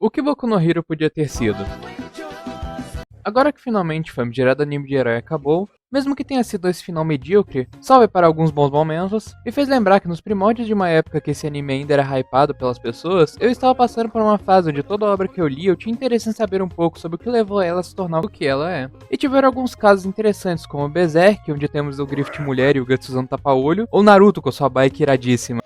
O que Boku no Hero podia ter sido? Agora que finalmente o famigerado anime de herói acabou, mesmo que tenha sido esse final medíocre, salve para alguns bons momentos, me fez lembrar que nos primórdios de uma época que esse anime ainda era hypado pelas pessoas, eu estava passando por uma fase onde toda obra que eu li eu tinha interesse em saber um pouco sobre o que levou ela a se tornar o que ela é. E tiveram alguns casos interessantes, como Berserk, onde temos o Griffith mulher e o Guts usando tapa-olho, ou Naruto com sua bike iradíssima.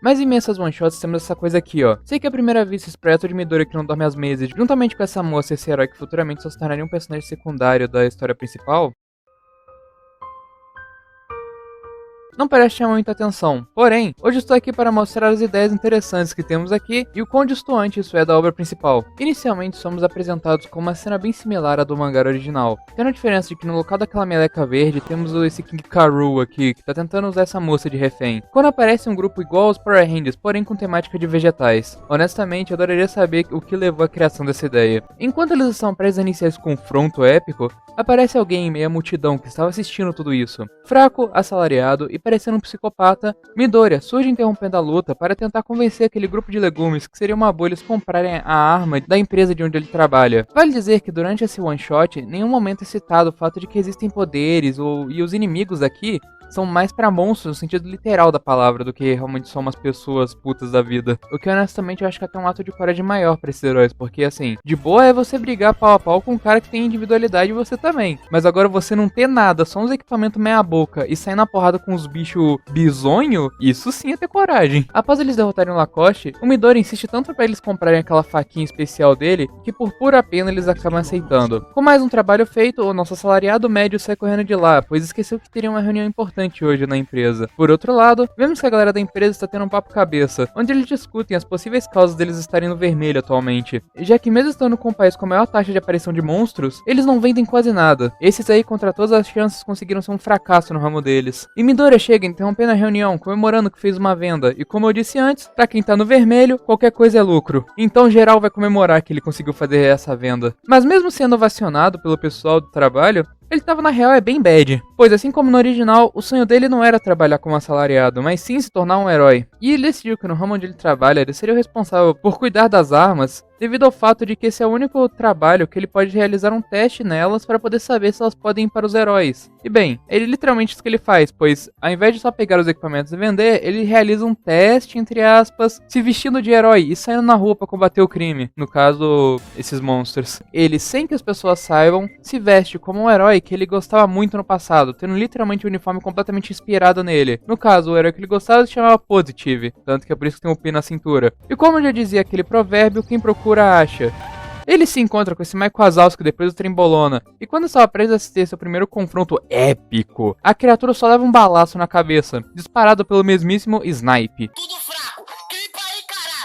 Mas em imensas one-shots temos essa coisa aqui, ó. Sei que à primeira vista expresso de Midori que não dorme às mesas, juntamente com essa moça e esse herói que futuramente só se tornaria um personagem secundário da história principal, não parece chamar muita atenção. Porém, hoje estou aqui para mostrar as ideias interessantes que temos aqui e o quão distoante isso é da obra principal. Inicialmente somos apresentados com uma cena bem similar à do mangá original, tendo a diferença de que no local daquela meleca verde temos esse King Karoo aqui, que tá tentando usar essa moça de refém. Quando aparece um grupo igual aos Power Rangers, porém com temática de vegetais. Honestamente, eu adoraria saber o que levou à criação dessa ideia. Enquanto eles estão prestes a iniciar esse confronto épico, aparece alguém em meio à multidão que estava assistindo tudo isso. Fraco, assalariado e parecendo um psicopata, Midoriya surge interrompendo a luta para tentar convencer aquele grupo de legumes que seria uma boa eles comprarem a arma da empresa de onde ele trabalha. Vale dizer que durante esse one shot, em nenhum momento é citado o fato de que existem poderes e os inimigos aqui são mais pra monstros no sentido literal da palavra do que realmente só umas pessoas putas da vida. O que honestamente eu acho que é até um ato de coragem maior pra esses heróis, porque assim, de boa é você brigar pau a pau com um cara que tem individualidade e você também. Mas agora você não ter nada, só uns equipamentos meia boca e sair na porrada com os bichos bizonho, isso sim é ter coragem. Após eles derrotarem o Lacoste, o Midori insiste tanto pra eles comprarem aquela faquinha especial dele, que por pura pena eles acabam aceitando. Com mais um trabalho feito, o nosso assalariado médio sai correndo de lá, pois esqueceu que teria uma reunião importante hoje na empresa. Por outro lado, vemos que a galera da empresa está tendo um papo cabeça, onde eles discutem as possíveis causas deles estarem no vermelho atualmente, já que mesmo estando com um país com a maior taxa de aparição de monstros, eles não vendem quase nada. Esses aí, contra todas as chances, conseguiram ser um fracasso no ramo deles. E Midoriya chega interrompendo a reunião, comemorando que fez uma venda, e como eu disse antes, pra quem tá no vermelho, qualquer coisa é lucro. Então geral vai comemorar que ele conseguiu fazer essa venda. Mas mesmo sendo ovacionado pelo pessoal do trabalho, ele tava na real bem bad, pois assim como no original, o sonho dele não era trabalhar como assalariado, mas sim se tornar um herói. E ele decidiu que no ramo onde ele trabalha, ele seria o responsável por cuidar das armas, devido ao fato de que esse é o único trabalho que ele pode realizar um teste nelas para poder saber se elas podem ir para os heróis. E bem, ele literalmente isso que ele faz, pois ao invés de só pegar os equipamentos e vender, ele realiza um teste, entre aspas, se vestindo de herói e saindo na rua para combater o crime, no caso, esses monstros. Ele, sem que as pessoas saibam, se veste como um herói que ele gostava muito no passado, tendo literalmente um uniforme completamente inspirado nele. No caso, o herói que ele gostava se chamava Positive, tanto que é por isso que tem um pin na cintura. E como já dizia aquele provérbio, quem procura acha. Ele se encontra com esse Mike Wazowski depois do Trembolona, e quando estava preso a assistir seu primeiro confronto épico, a criatura só leva um balaço na cabeça, disparado pelo mesmíssimo Snipe,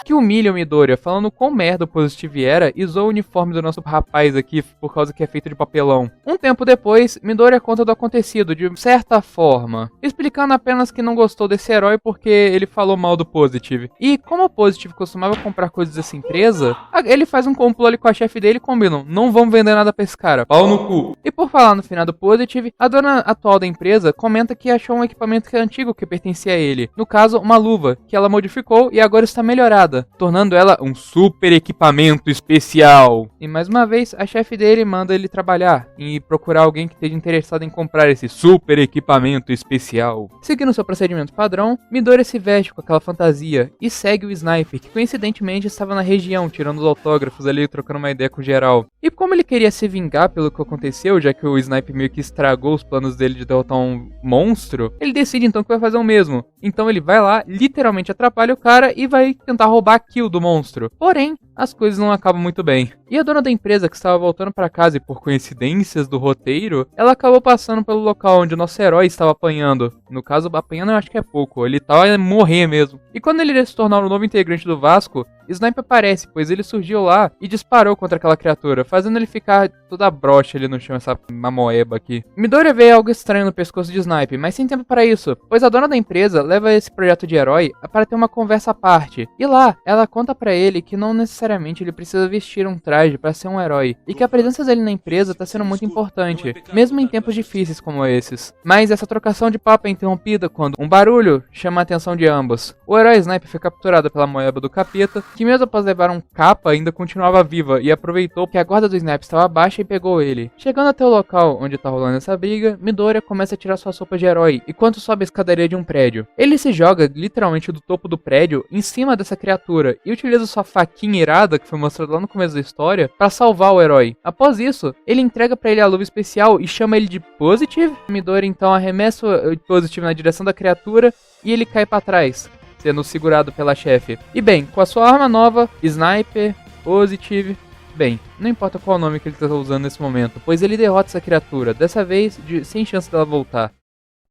que humilha o Midoriya, falando quão merda o Positive era e zoa o uniforme do nosso rapaz aqui por causa que é feito de papelão. Um tempo depois, Midoriya conta do acontecido de certa forma, explicando apenas que não gostou desse herói porque ele falou mal do Positive. E como o Positive costumava comprar coisas dessa empresa, ele faz um complô ali com a chefe dele e combinam, não vamos vender nada pra esse cara, pau no cu. E por falar no final do Positive, a dona atual da empresa comenta que achou um equipamento que é antigo que pertencia a ele, no caso uma luva, que ela modificou e agora está melhorada, tornando ela um super equipamento especial. E mais uma vez, a chefe dele manda ele trabalhar e procurar alguém que esteja interessado em comprar esse super equipamento especial. Seguindo seu procedimento padrão, Midoriya se veste com aquela fantasia e segue o Sniper, que coincidentemente estava na região, tirando os autógrafos ali, trocando uma ideia com geral. E como ele queria se vingar pelo que aconteceu, já que o Sniper meio que estragou os planos dele de derrotar um monstro, ele decide então que vai fazer o mesmo. Então ele vai lá, literalmente atrapalha o cara e vai tentar roubar a kill do monstro. Porém, as coisas não acabam muito bem. E a dona da empresa que estava voltando para casa e por coincidências do roteiro, ela acabou passando pelo local onde o nosso herói estava apanhando. No caso, apanhando eu acho que é pouco, ele tava morrer mesmo. E quando ele ia se tornar o novo integrante do Vasco, Sniper aparece, pois ele surgiu lá e disparou contra aquela criatura, fazendo ele ficar toda broxa ali no chão, essa mamoeba aqui. Midoriya vê algo estranho no pescoço de Sniper, mas sem tempo para isso, pois a dona da empresa leva esse projeto de herói para ter uma conversa à parte. E lá, ela conta para ele que não necessariamente ele precisa vestir um traje para ser um herói, e que a presença dele na empresa está sendo muito importante, mesmo em tempos difíceis como esses. Mas essa trocação de papo é interrompida quando um barulho chama a atenção de ambos. O herói Snipe foi capturado pela moeba do capeta, que mesmo após levar um capa ainda continuava viva e aproveitou que a guarda do Snipe estava baixa e pegou ele. Chegando até o local onde tá rolando essa briga, Midoriya começa a tirar sua sopa de herói enquanto sobe a escadaria de um prédio. Ele se joga literalmente do topo do prédio em cima dessa criatura e utiliza sua faquinha irada, que foi mostrada lá no começo da história, para salvar o herói. Após isso, ele entrega para ele a luva especial e chama ele de Positive. Midoriya então arremessa o Positive na direção da criatura e ele cai para trás, sendo segurado pela chefe. E bem, com a sua arma nova, Sniper, Positive, bem, não importa qual nome que ele está usando nesse momento, pois ele derrota essa criatura, dessa vez sem chance dela voltar.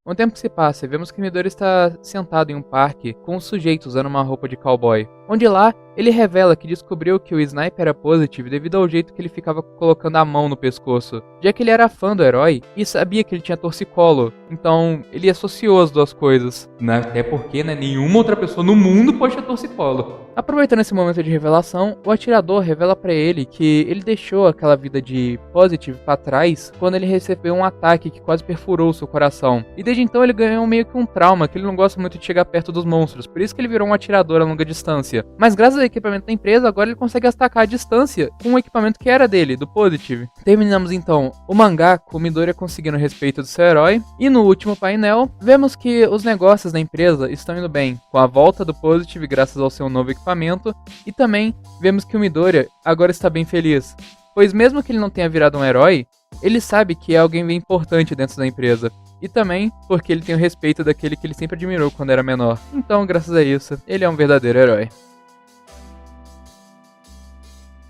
Um tempo se passa e vemos que Midoriya está sentado em um parque com um sujeito usando uma roupa de cowboy, onde lá ele revela que descobriu que o Sniper era Positive devido ao jeito que ele ficava colocando a mão no pescoço, já que ele era fã do herói e sabia que ele tinha torcicolo, então ele associou as duas coisas, até porque nenhuma outra pessoa no mundo pode ter torcicolo. Aproveitando esse momento de revelação, o atirador revela pra ele que ele deixou aquela vida de Positive pra trás quando ele recebeu um ataque que quase perfurou seu coração, e desde então ele ganhou meio que um trauma, que ele não gosta muito de chegar perto dos monstros, por isso que ele virou um atirador a longa distância. Mas graças ao equipamento da empresa, agora ele consegue atacar a distância com o equipamento que era dele, do Positive. Terminamos então o mangá com o Midoriya conseguindo o respeito do seu herói, e no último painel, vemos que os negócios da empresa estão indo bem, com a volta do Positive graças ao seu novo equipamento, e também vemos que o Midoriya agora está bem feliz, pois mesmo que ele não tenha virado um herói, ele sabe que é alguém bem importante dentro da empresa. E também porque ele tem o respeito daquele que ele sempre admirou quando era menor. Então, graças a isso, ele é um verdadeiro herói.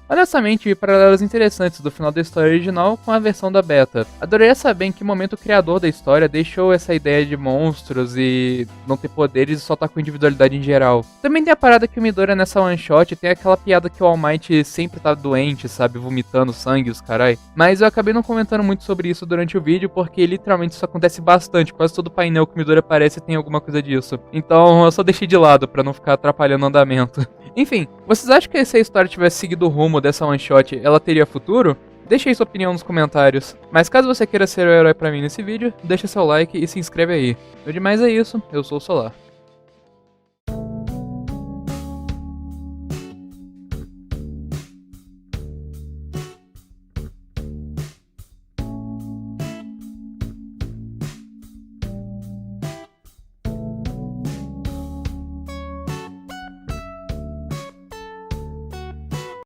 Honestamente, vi paralelos interessantes do final da história original com a versão da beta. Adoraria saber em que momento o criador da história deixou essa ideia de monstros e não ter poderes e só tá com individualidade em geral. Também tem a parada que o Midoriya nessa one shot tem aquela piada que o All Might sempre tá doente, sabe, vomitando sangue os carai. Mas eu acabei não comentando muito sobre isso durante o vídeo porque literalmente isso acontece bastante, quase todo painel que o Midoriya aparece tem alguma coisa disso. Então eu só deixei de lado pra não ficar atrapalhando o andamento. Enfim, vocês acham que se a história tivesse seguido o rumo dessa one shot, ela teria futuro? Deixe aí sua opinião nos comentários. Mas caso você queira ser o herói pra mim nesse vídeo, deixa seu like e se inscreve aí. No demais é isso, eu sou o Solar.